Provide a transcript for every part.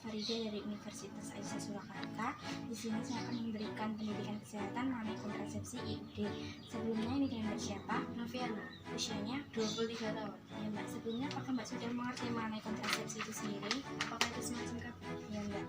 Farida dari Universitas Aisyah Surakarta. Di sini saya akan memberikan pendidikan kesehatan mengenai kontrasepsi IUD. Sebelumnya ini dengan siapa? Noviana, Usianya 23 tahun. ya Mbak. Sebelumnya apakah Mbak sudah mengerti mengenai kontrasepsi itu sendiri? Apakah itu semacam KBI? Ya Mbak.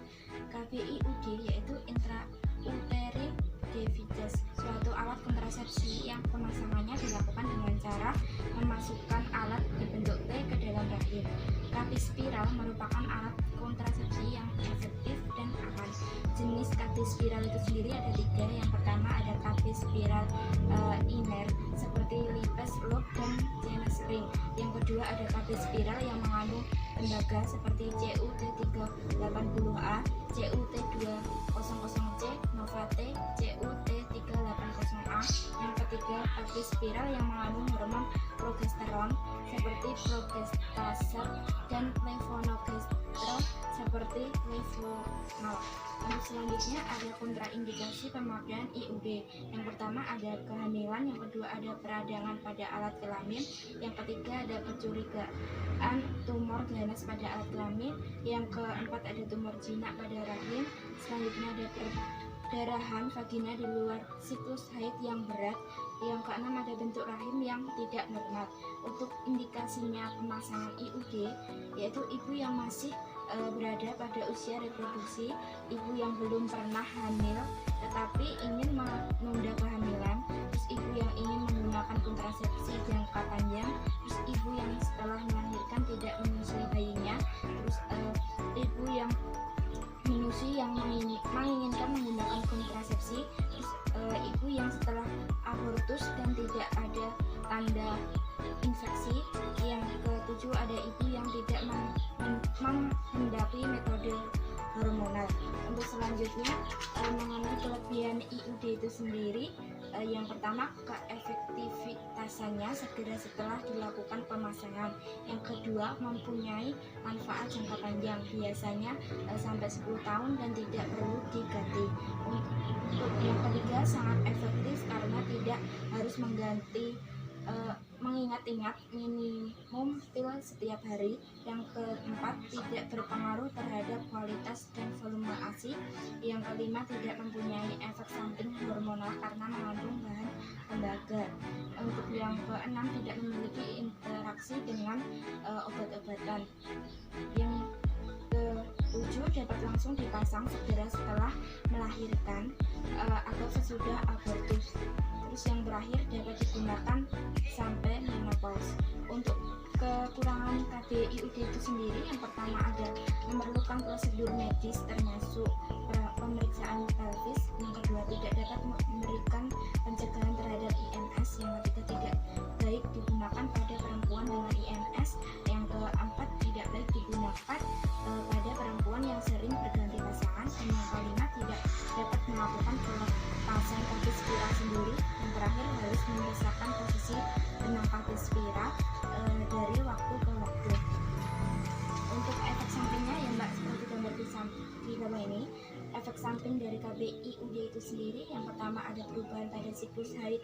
KBIUD yaitu intrauterine device, suatu alat kontrasepsi yang pemasangannya dilakukan dengan cara memasukkan alat berbentuk T ke dalam rahim. KB spiral merupakan alat kontrasepsi yang efektif dan aman. Jenis KB spiral itu sendiri ada 3. Yang pertama ada KB spiral iner seperti Lippes, Loop, dan Janus Ring. Yang kedua ada KB spiral yang mengandung tembaga seperti CUT380A, CUT200C, Novate, CUT380A. Yang ketiga KB spiral yang mengandung hormon progesteron seperti progestase dan levonorgestrel seperti levonol. Untuk selanjutnya ada kontraindikasi pemakaian IUD. Yang pertama ada kehamilan, yang kedua ada peradangan pada alat kelamin, yang ketiga ada kecurigaan tumor ganas pada alat kelamin, yang keempat ada tumor jinak pada rahim, selanjutnya ada perdarahan vagina di luar siklus haid yang berat, yang keenam ada bentuk rahim yang tidak normal. Untuk indikasinya pemasangan IUD yaitu ibu yang masih berada pada usia reproduksi, ibu yang belum pernah hamil tetapi ingin menunda kehamilan, terus ibu yang ingin menggunakan kontrasepsi jangka panjang, terus ibu yang setelah melahirkan tidak menyusui bayinya, terus ibu yang menyusui yang menginginkan menggunakan kontrasepsi, terus ibu yang setelah abortus dan tidak ada tanda infeksi. Yang ketujuh ada ibu yang tidak menghendaki metode hormonal. Untuk selanjutnya mengenai kelebihan IUD itu sendiri, yang pertama keefektivitasannya segera setelah dilakukan pemasangan. Yang kedua mempunyai manfaat jangka panjang, biasanya sampai 10 tahun dan tidak perlu diganti. Untuk yang ketiga sangat efektif karena tidak harus mengganti mengingat-ingat minimum pil setiap hari. Yang keempat tidak berpengaruh terhadap kualitas dan volume ASI. Yang kelima tidak mempunyai efek samping hormonal karena mengandung bahan tembaga. Untuk yang keenam tidak memiliki interaksi dengan obat-obatan. Yang ketujuh dapat langsung dipasang segera setelah melahirkan atau sesudah abortus. Terus yang terakhir dapat digunakan sampai menopause. Untuk kekurangan KBIUD itu sendiri, yang pertama ada memerlukan prosedur medis termasuk pemeriksaan pelvis, yang kedua tidak dapat memberikan pencegahan terhadap IMS, yang ketiga tidak baik digunakan pada perempuan dengan IMS, yang keempat tidak baik digunakan pada perempuan yang sering berganti pasangan, dan yang kelima tidak dapat melakukan pelepasan KB spiral sendiri. Yang terakhir harus memisahkan posisi benang KB spiral dari waktu ke waktu. Untuk efek sampingnya ya Mbak, seperti gambar di bawah ini. Efek samping dari KBIUD itu sendiri, yang pertama ada perubahan pada siklus haid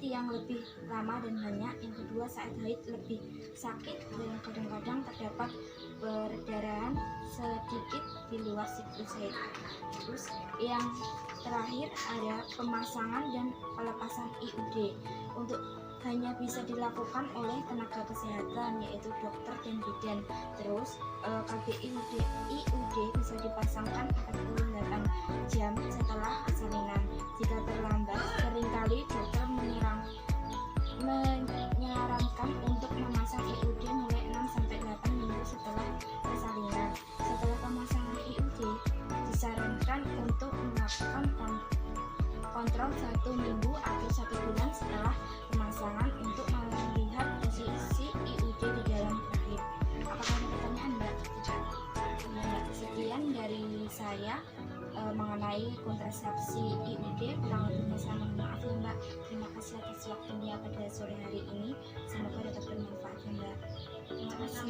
yang lebih lama dan banyak. Yang kedua saat haid lebih sakit dan kadang-kadang terdapat perdarahan sedikit di luar siklus haid. Terus yang terakhir ada pemasangan dan pelepasan IUD. Untuk hanya bisa dilakukan oleh tenaga kesehatan yaitu dokter dan bidan. Terus KBIUD bisa dipasangkan 48 jam setelah persalinan. Jika terlambat, seringkali dokter menyarankan untuk memasang IUD mulai 6-8 minggu setelah persalinan. Setelah pemasangan IUD disarankan untuk melakukan kontrol 1 minggu atau 1 bulan setelah pemasangan untuk melihat posisi IUD di dalam rahim. Apakah ada pertanyaan Mbak? Tidak. Sekian dari saya mengenai kontrasepsi IUD. Kurang lebihnya saya mohon maaf ya Mbak. Terima kasih atas waktunya pada sore hari ini. Semoga dapat bermanfaat ya Mbak. Terima kasih.